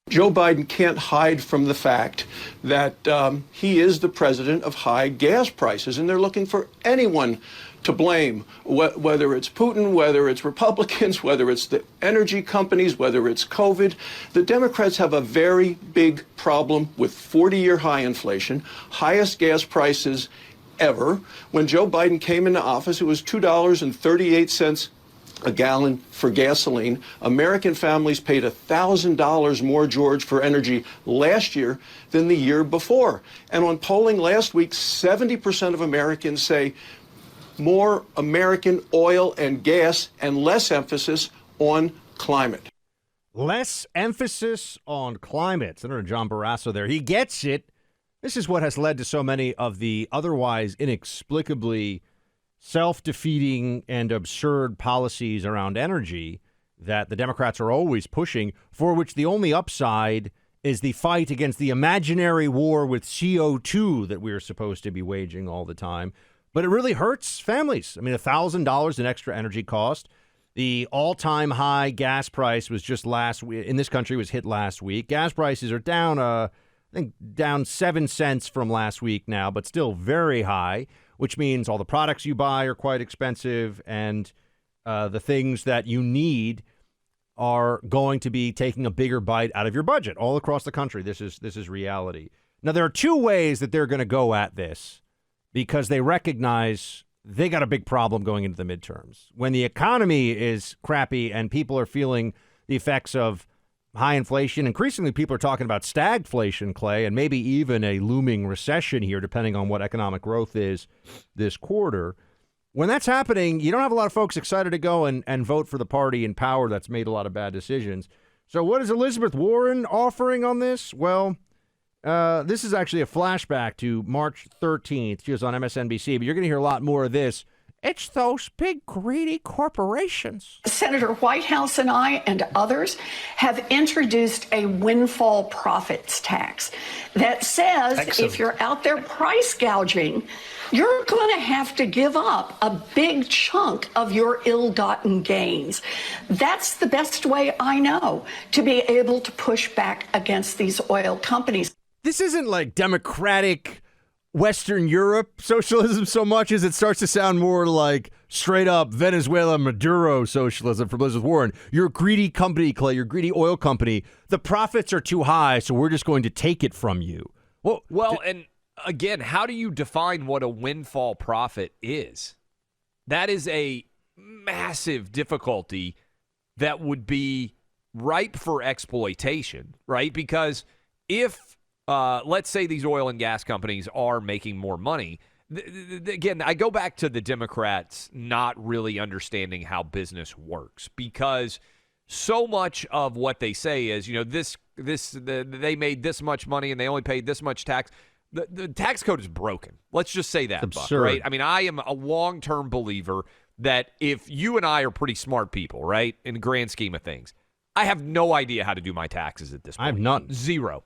Joe Biden can't hide from the fact that he is the president of high gas prices, and they're looking for anyone to blame, whether it's Putin, whether it's Republicans, whether it's the energy companies, whether it's COVID. The Democrats have a very big problem with 40-year high inflation, highest gas prices ever. When Joe Biden came into office, it was $2.38 a gallon for gasoline. American families paid $1,000 more, George, for energy last year than the year before. And on polling last week, 70% of Americans say more American oil and gas and less emphasis on climate. Less emphasis on climate. Senator John Barrasso there. He gets it. This is what has led to so many of the otherwise inexplicably self-defeating and absurd policies around energy that the Democrats are always pushing, for which the only upside is the fight against the imaginary war with CO2 that we're supposed to be waging all the time. But it really hurts families. I mean, $1,000 in extra energy cost. The all-time high gas price was just last week in this country was hit last week. Gas prices are down, I think down 7 cents from last week now, but still very high, which means all the products you buy are quite expensive, and the things that you need are going to be taking a bigger bite out of your budget all across the country. This is reality. Now, there are two ways that they're going to go at this because they recognize they got a big problem going into the midterms. When the economy is crappy and people are feeling the effects of high inflation, increasingly people are talking about stagflation, Clay, and maybe even a looming recession here, depending on what economic growth is this quarter. When that's happening, you don't have a lot of folks excited to go and vote for the party in power that's made a lot of bad decisions. So what is Elizabeth Warren offering on this? Well, this is actually a flashback to March 13th. She was on MSNBC, but you're going to hear a lot more of this. It's those big, greedy corporations. Senator Whitehouse and I and others have introduced a windfall profits tax that says if you're out there price gouging, you're going to have to give up a big chunk of your ill-gotten gains. That's the best way I know to be able to push back against these oil companies. This isn't like democratic Western Europe socialism so much as it starts to sound more like straight up Venezuela Maduro socialism from Elizabeth Warren. You're a greedy company, Clay. You're a greedy oil company. The profits are too high, so we're just going to take it from you. Well, and again, how do you define what a windfall profit is? That is a massive difficulty that would be ripe for exploitation, right? Because if let's say these oil and gas companies are making more money. Again, I go back to the Democrats not really understanding how business works, because so much of what they say is, they made this much money and they only paid this much tax. The tax code is broken. Let's just say that, Buck, right? I mean, I am a long-term believer that if you and I are pretty smart people, right, in the grand scheme of things, I have no idea how to do my taxes at this point. I have none. Zero.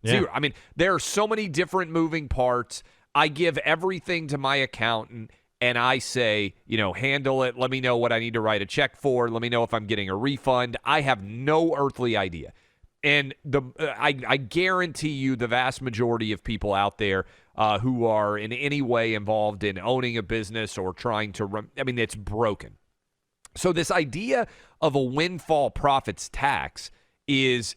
Yeah. I mean, there are so many different moving parts. I give everything to my accountant and I say, handle it. Let me know what I need to write a check for. Let me know if I'm getting a refund. I have no earthly idea. And I guarantee you the vast majority of people out there who are in any way involved in owning a business or trying to run, it's broken. So this idea of a windfall profits tax is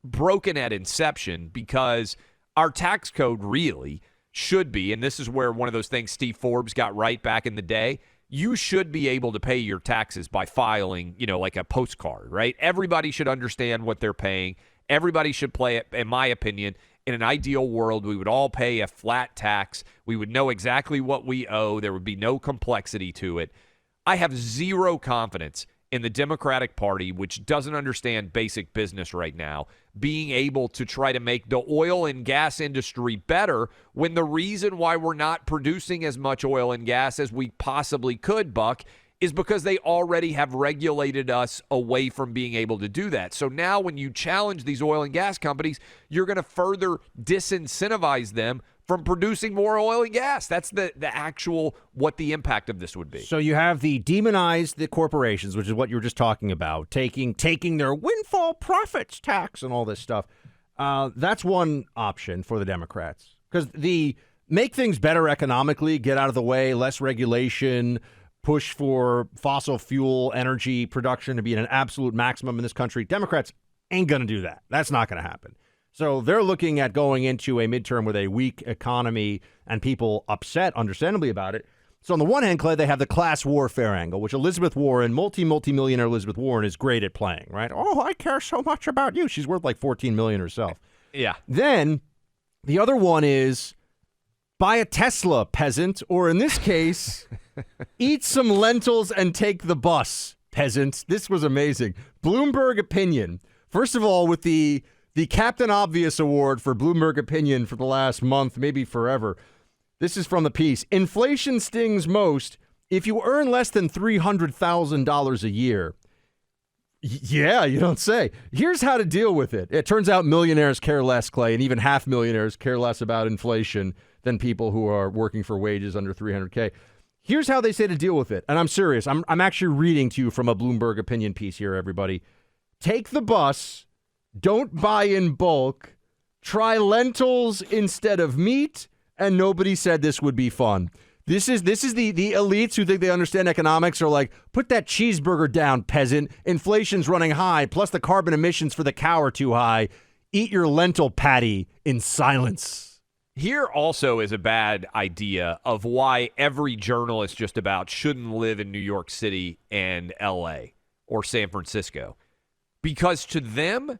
broken at inception, because our tax code really should be, and this is where one of those things Steve Forbes got right back in the day, you should be able to pay your taxes by filing, like a postcard, right? Everybody should understand what they're paying. Everybody should play it, in my opinion. In an ideal world, we would all pay a flat tax. We would know exactly what we owe. There would be no complexity to it. I have zero confidence in the Democratic Party, which doesn't understand basic business right now, being able to try to make the oil and gas industry better when the reason why we're not producing as much oil and gas as we possibly could, Buck, is because they already have regulated us away from being able to do that. So now when you challenge these oil and gas companies, you're going to further disincentivize them from producing more oil and gas. That's the actual what the impact of this would be. So you have the demonize the corporations, which is what you were just talking about, taking their windfall profits tax and all this stuff. That's one option for the Democrats, because the make things better economically, get out of the way, less regulation, push for fossil fuel energy production to be at an absolute maximum in this country. Democrats ain't going to do that. That's not going to happen. So they're looking at going into a midterm with a weak economy and people upset, understandably, about it. So on the one hand, Clay, they have the class warfare angle, which Elizabeth Warren, multi-millionaire Elizabeth Warren, is great at playing, right? Oh, I care so much about you. She's worth like $14 million herself. Yeah. Then the other one is buy a Tesla, peasant, or in this case, eat some lentils and take the bus, peasant. This was amazing. Bloomberg Opinion. First of all, with the Captain Obvious Award for Bloomberg Opinion for the last month, maybe forever. This is from the piece. Inflation stings most if you earn less than $300,000 a year. Yeah, you don't say. Here's how to deal with it. It turns out millionaires care less, Clay, and even half millionaires care less about inflation than people who are working for wages under $300K. Here's how they say to deal with it. And I'm serious. I'm actually reading to you from a Bloomberg Opinion piece here, everybody. Take the bus. Don't buy in bulk. Try lentils instead of meat. And nobody said this would be fun. This is the elites who think they understand economics are like, put that cheeseburger down, peasant. Inflation's running high, plus the carbon emissions for the cow are too high. Eat your lentil patty in silence. Here also is a bad idea of why every journalist just about shouldn't live in New York City and L.A. or San Francisco. Because to them,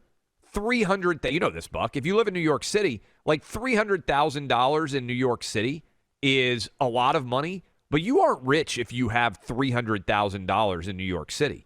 you know this, Buck, if you live in New York City, like $300,000 in New York City is a lot of money, but you aren't rich if you have $300,000 in New York City.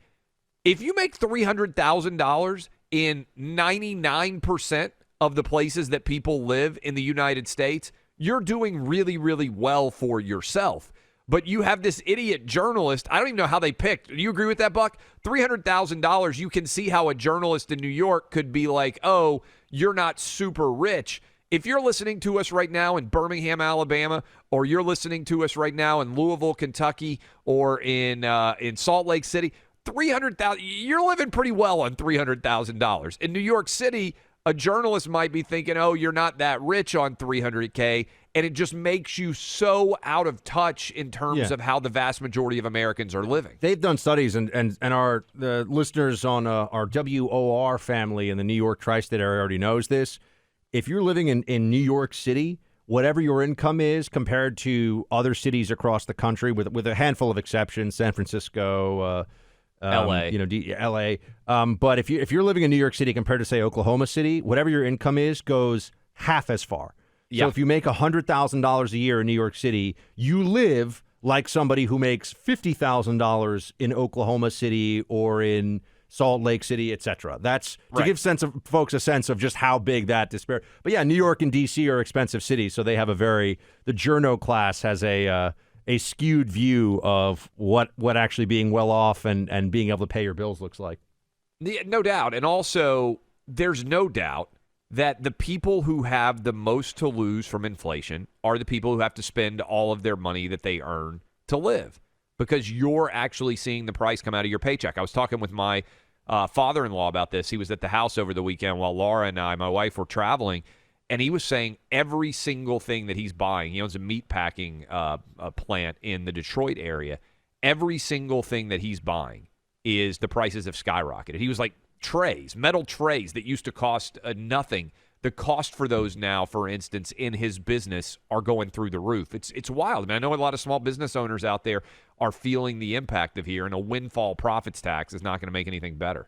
If you make $300,000 in 99% of the places that people live in the United States, you're doing really, really well for yourself. But you have this idiot journalist. I don't even know how they picked. Do you agree with that, Buck? $300,000, you can see how a journalist in New York could be like, oh, you're not super rich. If you're listening to us right now in Birmingham, Alabama, or you're listening to us right now in Louisville, Kentucky, or in Salt Lake City, $300,000, you're living pretty well on $300,000. In New York City, a journalist might be thinking, oh, you're not that rich on $300K, and it just makes you so out of touch in terms of how the vast majority of Americans are living. They've done studies, and the listeners on our WOR family in the New York tri-state area already knows this. If you're living in New York City, whatever your income is compared to other cities across the country, with a handful of exceptions, San Francisco, L.A. L.A. But if you're living in New York City compared to, say, Oklahoma City, whatever your income is goes half as far. Yeah. So if you make $100,000 a year in New York City, you live like somebody who makes $50,000 in Oklahoma City or in Salt Lake City, etc. That's to give folks a sense of just how big that disparity. But yeah, New York and D.C. are expensive cities, so they have the journo class has a skewed view of what actually being well off and being able to pay your bills looks like. No doubt. And also, there's no doubt that the people who have the most to lose from inflation are the people who have to spend all of their money that they earn to live, because you're actually seeing the price come out of your paycheck. I was talking with my father-in-law about this. He was at the house over the weekend while Laura and I, my wife, were traveling, and he was saying every single thing that he's buying, he owns a meat packing plant in the Detroit area, every single thing that he's buying is the prices have skyrocketed. He was like, metal trays that used to cost nothing. The cost for those now, for instance, in his business are going through the roof. It's wild. I mean, I know a lot of small business owners out there are feeling the impact of here, and a windfall profits tax is not going to make anything better.